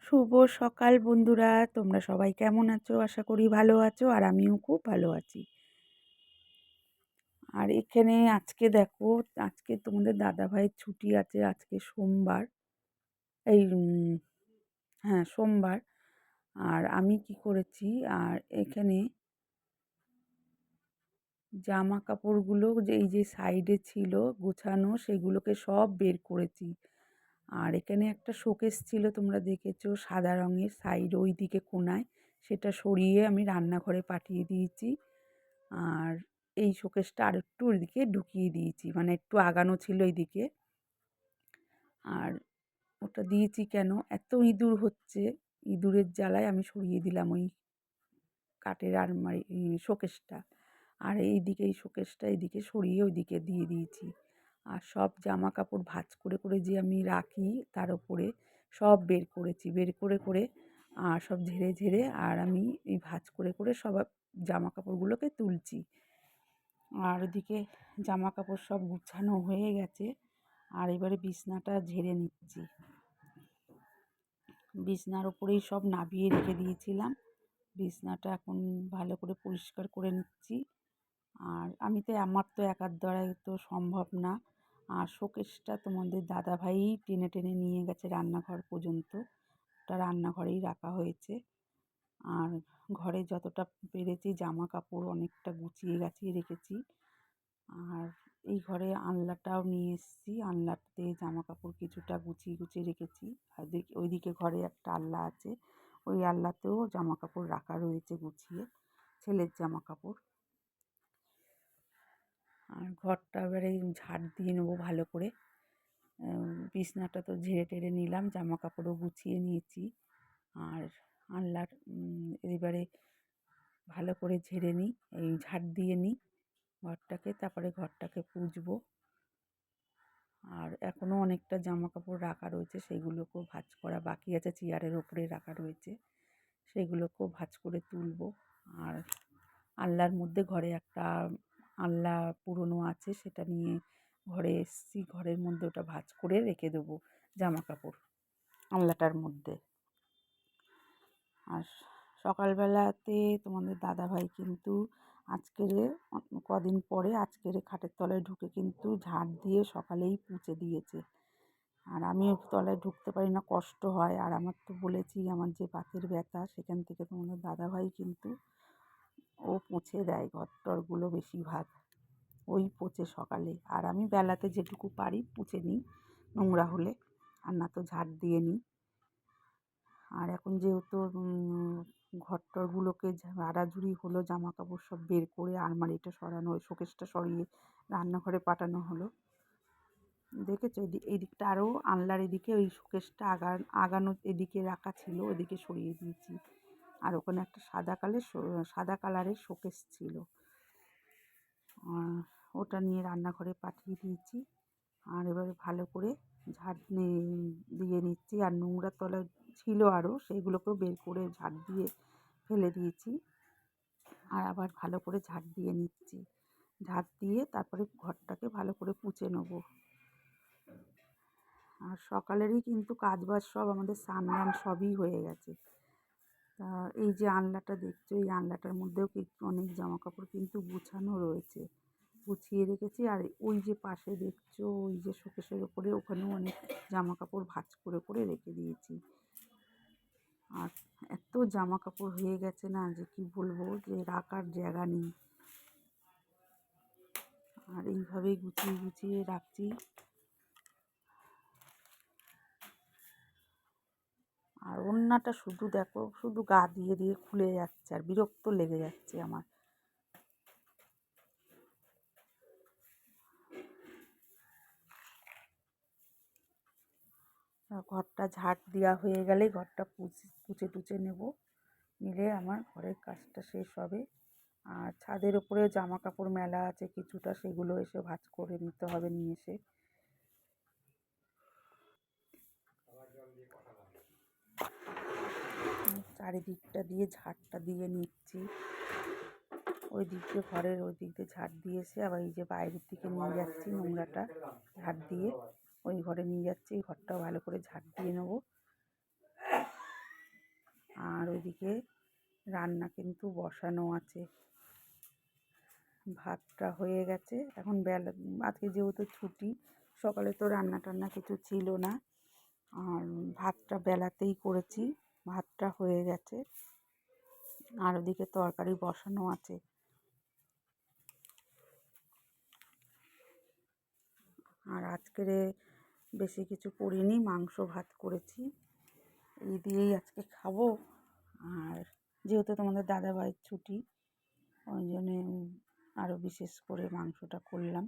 শুভ সকাল বন্ধুরা, তোমরা সবাই কেমন আছো? আশা করি ভালো আছো, আর আমিও খুব ভালো আছি। আর এখানে আজকে দেখো, আজকে তোমাদের দাদাভাইয়ের ছুটি আছে, আজকে সোমবার। এই হ্যাঁ, সোমবার। আর আমি কি করেছি, আর এখানে জামা কাপড়গুলো এই যে সাইডে ছিল গোছানো, সেগুলোকে সব বের করেছি। আর এখানে একটা শোকেস ছিল, তোমরা দেখেছো, সাদা রঙের, সাইড ওই দিকে কোণায়, সেটা সরিয়ে আমি রান্নাঘরে পাঠিয়ে দিয়েছি। আর এই শোকেসটা আর একটু ওইদিকে ঢুকিয়ে দিয়েছি, মানে একটু আগানো ছিল এইদিকে। আর ওটা দিয়েছি কেন, এত ইঁদুর হচ্ছে, ইঁদুরের জ্বালায় আমি সরিয়ে দিলাম ওই কাঠের আলমারি শোকেসটা। আর এইদিকে এই শোকেসটা এইদিকে সরিয়ে ওইদিকে দিয়ে দিয়েছি। আর সব জামা কাপড় ভাঁজ করে করে যে আমি রাখি তার উপরে সব বের করেছি, বের করে করে আর সব ঝেড়ে ঝেড়ে আর আমি এই ভাঁজ করে করে সব জামা কাপড়গুলোকে তুলছি। আর ওদিকে জামা কাপড় সব গুছানো হয়ে গেছে। আর এবারে বিছনাটা ঝেড়ে নিচ্ছি। বিছনার ওপরেই সব নামিয়ে রেখে দিয়েছিলাম, বিছনাটা এখন ভালো করে পরিষ্কার করে নিচ্ছি। আর আমার তো একার দ্বারাই তো সম্ভব না। আর শোকেসটা তোমাদের দাদাভাই টেনে টেনে নিয়ে গেছে রান্নাঘর পর্যন্ত, ওটা রান্নাঘরেই রাখা হয়েছে। আর ঘরে যতটা পেরেছি জামা কাপড় অনেকটা গুছিয়ে গাছিয়ে রেখেছি। আর এই ঘরে আলনাটাও নিয়ে এসেছি, আলনাতে জামা কাপড় কিছুটা গুছিয়ে গুছিয়ে রেখেছি। আর ওইদিকে ঘরে একটা আলনা আছে, ওই আলনাতেও জামা কাপড় রাখা রয়েছে গুছিয়ে, ছেলের জামা কাপড়। আর ঘরটা এবারে ঝাড় দিয়ে নেবো ভালো করে। বিছনাটা তো ঝেড়ে টেড়ে নিলাম, জামা কাপড়ও গুছিয়ে নিয়েছি। আর আলনার এবারে ভালো করে ঝেড়ে নিই, এই ঝাড় দিয়ে নিই ঘরটাকে, তারপরে ঘরটাকে পুছবো। আর এখনও অনেকটা জামা কাপড় রাখা রয়েছে, সেগুলোকেও ভাঁজ করা বাকি আছে, চেয়ারের ওপরে রাখা রয়েছে, সেগুলোকেও ভাঁজ করে তুলবো। আর আলনার মধ্যে ঘরে একটা আলনা পুরনো আছে, সেটা নিয়ে ঘরে এসেছি, ঘরের মধ্যে ওটা ভাঁজ করে রেখে দেবো জামা কাপড় আলনাটার মধ্যে। আর সকালবেলাতে তোমাদের দাদাভাই কিন্তু কদিন পরে আজকের খাটের তলায় ঢুকে কিন্তু ঝাড় দিয়ে সকালেই পুছে দিয়েছে। আর আমিও তলায় ঢুকতে পারি না, কষ্ট হয়। আর আমার তো বলেছি আমার যে বাতের ব্যথা, সেখান থেকে তোমাদের দাদাভাই কিন্তু ও পুছে দেয় ঘর টরগুলো, বেশিরভাগ ওই পোছে সকালে। আর আমি বেলাতে যেটুকু পারি পুছে নিই নোংরা হলে, আর না তো ঝাড় দিয়ে নিই। আর এখন যেহেতু ঘর টরগুলোকে ঝাড়াঝুড়ি হলো, জামা কাপড় সব বের করে আলমারিটা সরানো, শোকেসটা সরিয়ে রান্নাঘরে পাঠানো হলো। দেখেছো এই দিকটা আরও আনলার এদিকে ওই শোকেসটা আগানো এদিকে রাখা ছিল, ওদিকে সরিয়ে দিয়েছি। আর ওখানে একটা সাদা কালারের শোকেস ছিল, ওটা নিয়ে রান্নাঘরে পাঠিয়ে দিয়েছি। আর এবারে ভালো করে ঝাড় দিয়ে নিচ্ছি। আর নোংরা তলায় ছিল আরও, সেইগুলোকেও বের করে ঝাড় দিয়ে ফেলে দিয়েছি। আর আবার ভালো করে ঝাড় দিয়ে নিচ্ছি, ঝাড় দিয়ে তারপরে ঘরটাকে ভালো করে পুছে নেবো। আর সকালেরই কিন্তু কাজবাজ সব আমাদের স্নান টান সবই হয়ে গেছে। তা এই যে আলনাটা দেখছো, এই আলনাটার মধ্যেও অনেক জামা কাপড় কিন্তু গুছানো রয়েছে, গুছিয়ে রেখেছি। আর ওই যে পাশে দেখছো ওই যে শোকেসের ওপরে, ওখানেও অনেক জামা কাপড় ভাঁজ করে করে রেখে দিয়েছি। আর এত জামা কাপড় হয়ে গেছে না, যে কি বলবো, যে রাখার জায়গা নেই। আর এইভাবেই গুছিয়ে গুছিয়ে রাখছি। আর ওড়নাটা শুধু দেখো, শুধু গা দিয়ে দিয়ে খুলে যাচ্ছে, আর বিরক্ত লেগে যাচ্ছে আমার। ঘরটা ঝাড় দেওয়া হয়ে গেলে ঘরটা পুছে টুছে নেব, নিলে আমার ঘরের কাজটা শেষ হবে। আর ছাদের উপরে জামা কাপড় মেলা আছে কিছুটা, সেগুলো এসে ভাঁজ করে নিতে হবে নিয়ে এসে। চারিদিকটা দিয়ে ঝাড়টা দিয়ে নিচ্ছি, ওই দিক দিয়ে ঘরের ওই দিক দিয়ে ঝাড় দিয়ে এসে আবার এই যে বাইরের দিকে নিয়ে যাচ্ছি নোংরাটা ঝাড় দিয়ে, ওই ঘরে নিয়ে যাচ্ছি, এই ঘরটাও ভালো করে ঝাড় দিয়ে নেবো। এদিকে রান্না কিন্তু বসানো আছে। ভাতটা হয়ে গেছে। এখন আজকে যেহেতু ছুটি, সকালে তো রান্না টান্না কিছু ছিল না, আর ভাতটা বেলাতেই করেছি। ভাতটা হয়ে গেছে, আর ওদিকে তরকারি বসানো আছে। আর আজকের বেশি কিছু করিনি, মাংস ভাত করেছি, এই দিয়েই আজকে খাবো। আর যেহেতু তোমাদের দাদাভাইয়ের ছুটি, ওই জন্যে আরও বিশেষ করে মাংসটা করলাম।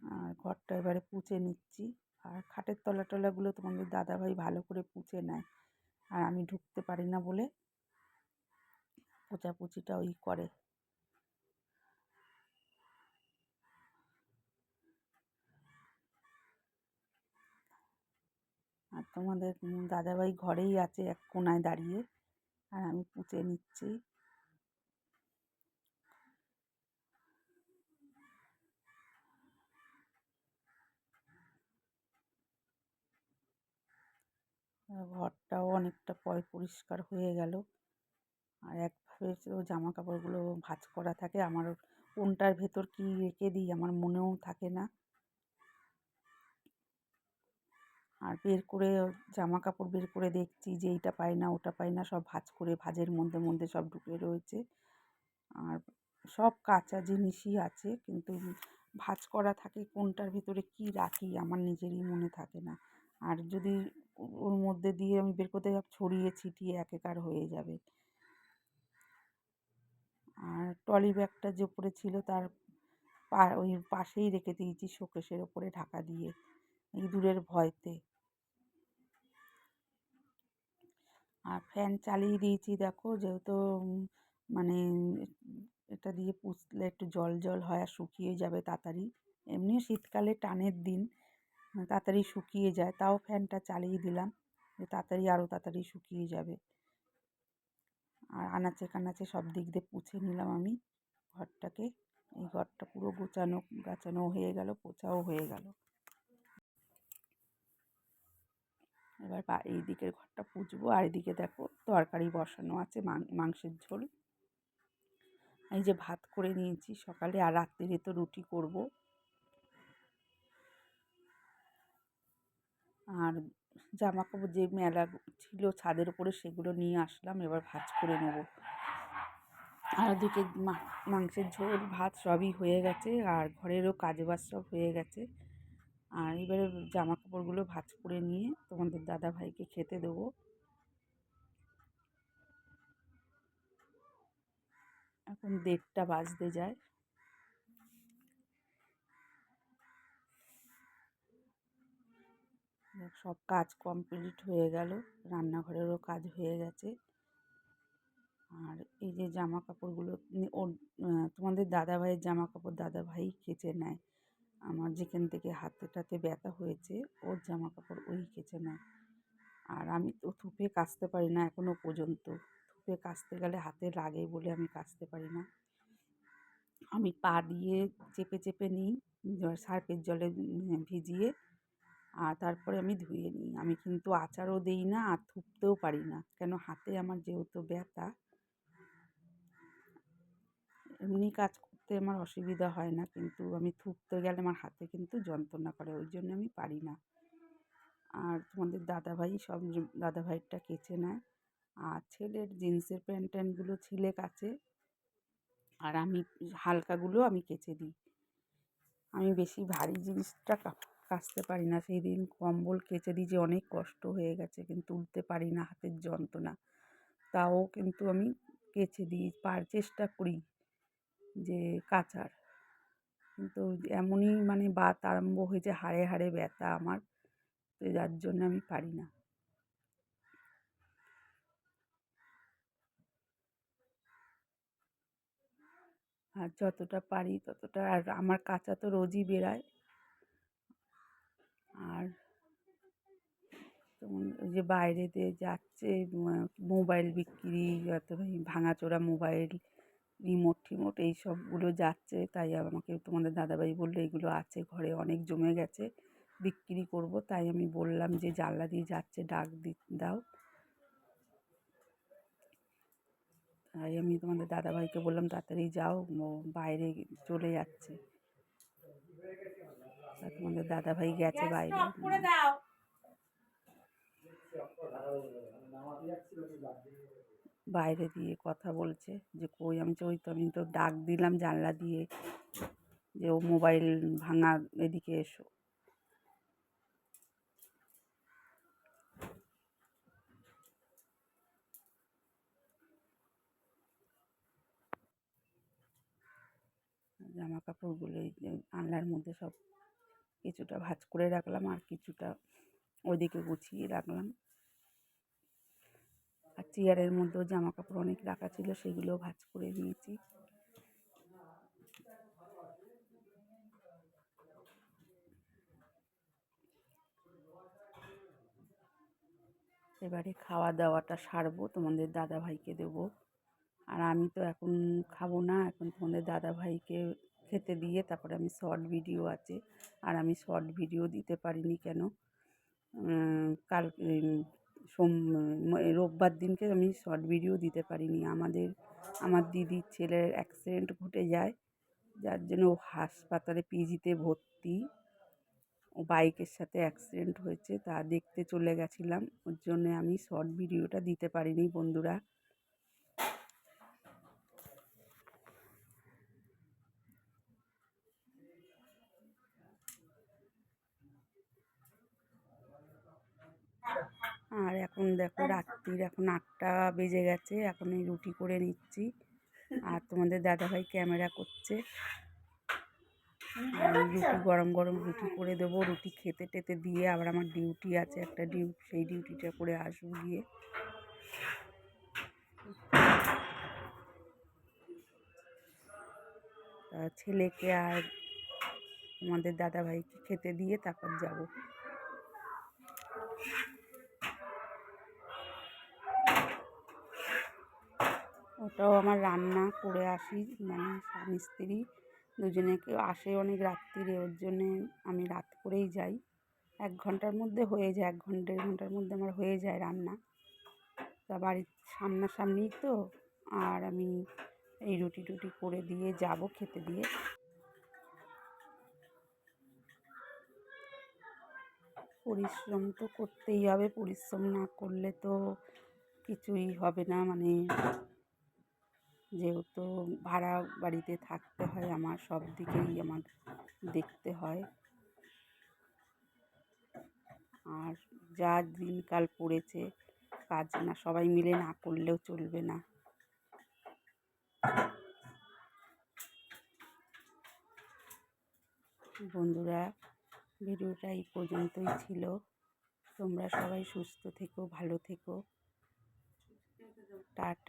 আর ঘরটা এবারে পুছে নিচ্ছি। আর খাটের তলাগুলো তোমাদের দাদাভাই ভালো করে পুছে নেয়, আর আমি ঢুকতে পারি না বলে পোছাপুছিটা ওই করে। আর তোমাদের দাদাভাই ঘরেই আছে এক কোণায় দাঁড়িয়ে, আর আমি পুছে নিচ্ছি। ঘরটাও অনেকটা পরিষ্কার হয়ে গেল। আর একভাবে জামা কাপড়গুলো ভাঁজ করা থাকে, আমার কোনটার ভেতর কী রেখে দিই আমার মনেও থাকে না। আর জামা কাপড় বের করে দেখছি যে এইটা পাই না ওটা পাই না, সব ভাঁজের মধ্যে সব ঢুকে রয়েছে। আর সব কাঁচা জিনিসই আছে, কিন্তু ভাঁজ করা থাকে, কোনটার ভিতরে কি রাখি আমার নিজেরই মনে থাকে না। আর যদি ওর মধ্যে দিয়ে আমি বের করতে সব ছড়িয়ে ছিটিয়ে একাকার হয়ে যাবে। আর ট্রলি ব্যাগটা যে উপরে ছিল তার ওই পাশেই রেখে দিয়েছি, শোকেসের ওপরে ঢাকা দিয়ে, ইঁদুরের ভয়তে। আর ফ্যান চালিয়ে দিয়েছি, দেখো, যেহেতু মানে এটা দিয়ে পুছলে একটু জল জল হয় আর শুকিয়ে যাবে তাড়াতাড়ি। এমনিও শীতকালে টানের দিন, তাড়াতাড়ি শুকিয়ে যায়, তাও ফ্যানটা চালিয়ে দিলাম যে আরও তাড়াতাড়ি শুকিয়ে যাবে। আর আনাচে কানাচে সব দিক দিয়ে পুছে নিলাম আমি ঘরটাকে। এই ঘরটা পুরো গাছানো হয়ে গেল, পোছাও হয়ে গেল। এবার এই দিকের ঘরটা পুছবো। আর এদিকে দেখো তরকারি বসানো আছে, মাংসের ঝোল। এই যে ভাত করে নিয়েছি সকালে, আর রাত্রিরে তো রুটি করব। আর জামা কাপড় যে মেলা ছিল ছাদের উপরে সেগুলো নিয়ে আসলাম, এবার ভাঁজ করে নেব। আর ওদিকে মাংসের ঝোল ভাত সবই হয়ে গেছে, আর ঘরেরও কাজবাজ সব হয়ে গেছে। আর এবারে জামা কাপড়গুলো ভাঁজ করে নিয়ে তোমাদের দাদাভাইকে খেতে দেবো। এখন 1:30 বাজতে যায়। সব কাজ কমপ্লিট হয়ে গেল, রান্নাঘরেরও কাজ হয়ে গেছে। আর এই যে জামা কাপড়গুলো তোমাদের দাদাভাইয়ের জামা কাপড় দাদাভাই কেচে নেয়। আমার যেখান থেকে হাতে ব্যথা হয়েছে ওর জামা কাপড় ওই কেচে নেয়। আর আমি তো থুপে কাচতে পারি না এখনও পর্যন্ত। থুপে কাচতে গেলে হাতে লাগে বলে আমি কাচতে পারি না। আমি পা দিয়ে চেপে চেপে নিই, সার্ফের জলে ভিজিয়ে, আর তারপরে আমি ধুয়ে নিই। আমি কিন্তু আচারও দিই না, আর থুপতেও পারি না, কেন হাতে আমার যেহেতু ব্যথা। এমনি কাজ করতে আমার অসুবিধা হয় না, কিন্তু আমি থুপতে গেলে আমার হাতে কিন্তু যন্ত্রণা করে, ওই জন্য আমি পারি না। আর তোমাদের দাদাভাইয়েরটা কেচে নেয়। আর ছেলের জিন্সের প্যান্ট ট্যান্টগুলো ছেলে কাচে, আর আমি হালকাগুলো আমি কেচে দিই। আমি বেশি ভারী জিনিসটা কাচতে পারি না। সেই দিন কম্বল কেচে দিই, যে অনেক কষ্ট হয়ে গেছে, কিন্তু তুলতে পারি না, হাতের যন্ত্রণা। তাও কিন্তু আমি কেচে দিই, চেষ্টা করি যে কাচার। কিন্তু এমনই বাত আরম্ভ হয়েছে, হাড়ে হাড়ে ব্যথা আমার, তো যার জন্য আমি পারি না। আর যতটা পারি ততটা, আর আমার কাচা তো রোজই বেরায়। আর ওই যে বাইরেতে যাচ্ছে মোবাইল বিক্রি, ভাঙাচোরা মোবাইল, রিমোট টিমোট এইসবগুলো যাচ্ছে, তাই আমাকে তোমাদের দাদাভাই বললো এগুলো আছে ঘরে, অনেক জমে গেছে, বিক্রি করব। তাই আমি বললাম যে জানলা দিয়ে যাচ্ছে, ডাক দাও। তাই আমি তোমাদের দাদাভাইকে বললাম তাড়াতাড়ি যাও, ও বাইরে চলে যাচ্ছে। তা তোমাদের দাদাভাই গেছে বাইরে। বাইরে দিয়ে কথা বলছে যে কই, আমি তো ডাক দিলাম জানলা দিয়ে যে ও মোবাইল ভাঙা, এদিকে এসো। জামা কাপড়গুলো এই আনলার মধ্যে সব কিছুটা ভাঁজ করে রাখলাম আর কিছুটা ওইদিকে গুছিয়ে রাখলাম। আর চেয়ারের মধ্যেও জামা কাপড় অনেক রাখা ছিল, সেগুলোও ভাঁজ করে নিয়েছি। এবারে খাওয়া দাওয়াটা সারবো, তোমাদের দাদাভাইকে দেবো। আর আমি তো এখন খাবো না, এখন তোমাদের দাদাভাইকে খেতে দিয়ে তারপরে আমি শর্ট ভিডিও আছে, আর আমি শর্ট ভিডিও দিতে পারিনি কেন, কাল রোববার দিনকে আমি শর্ট ভিডিও দিতে পারিনি। আমার দিদির ছেলের অ্যাক্সিডেন্ট ঘটে যায়, যার জন্য ও হাসপাতালে পিজিতে ভর্তি। ও বাইকের সাথে অ্যাক্সিডেন্ট হয়েছে, তা দেখতে চলে গেছিলাম, ওর জন্যে আমি শর্ট ভিডিওটা দিতে পারিনি বন্ধুরা। আর এখন দেখো রাত্রির এখন 8টা বেজে গেছে, এখন এই রুটি করে নিচ্ছি আর তোমাদের দাদাভাই ক্যামেরা করছে। আর রুটি গরম গরম রুটি করে দেবো, রুটি খেতে টেতে দিয়ে আবার আমার ডিউটি আছে একটা, সেই ডিউটিটা করে আসবো গিয়ে। ছেলেকে আর তোমাদের দাদাভাইকে খেতে দিয়ে তারপর যাব। ওটাও আমার রান্না করে আসি, মানে স্বামী স্ত্রী দুজনে, কেউ আসে অনেক রাত্রিরে, ওর জন্যে আমি রাত করেই যাই। 1 ঘন্টার মধ্যে হয়ে যায়, 1-1.5 ঘন্টার মধ্যে আমার হয়ে যায় রান্না। তা বাড়ির সামনাসামনিই তো, আর আমি এই রুটি টুটি করে দিয়ে যাব খেতে দিয়ে। পরিশ্রম তো করতেই হবে, পরিশ্রম না করলে তো কিছুই হবে না, মানে যেহেতু ভাড়া বাড়িতে থাকতে হয়, আমার সব দিকেই আমার দেখতে হয়। আর যা দিনকাল পড়েছে, কাজ না সবাই মিলে না করলেও চলবে না। বন্ধুরা, ভিডিওটা এই পর্যন্তই ছিল। তোমরা সবাই সুস্থ থেকো, ভালো থেকো, টাটা।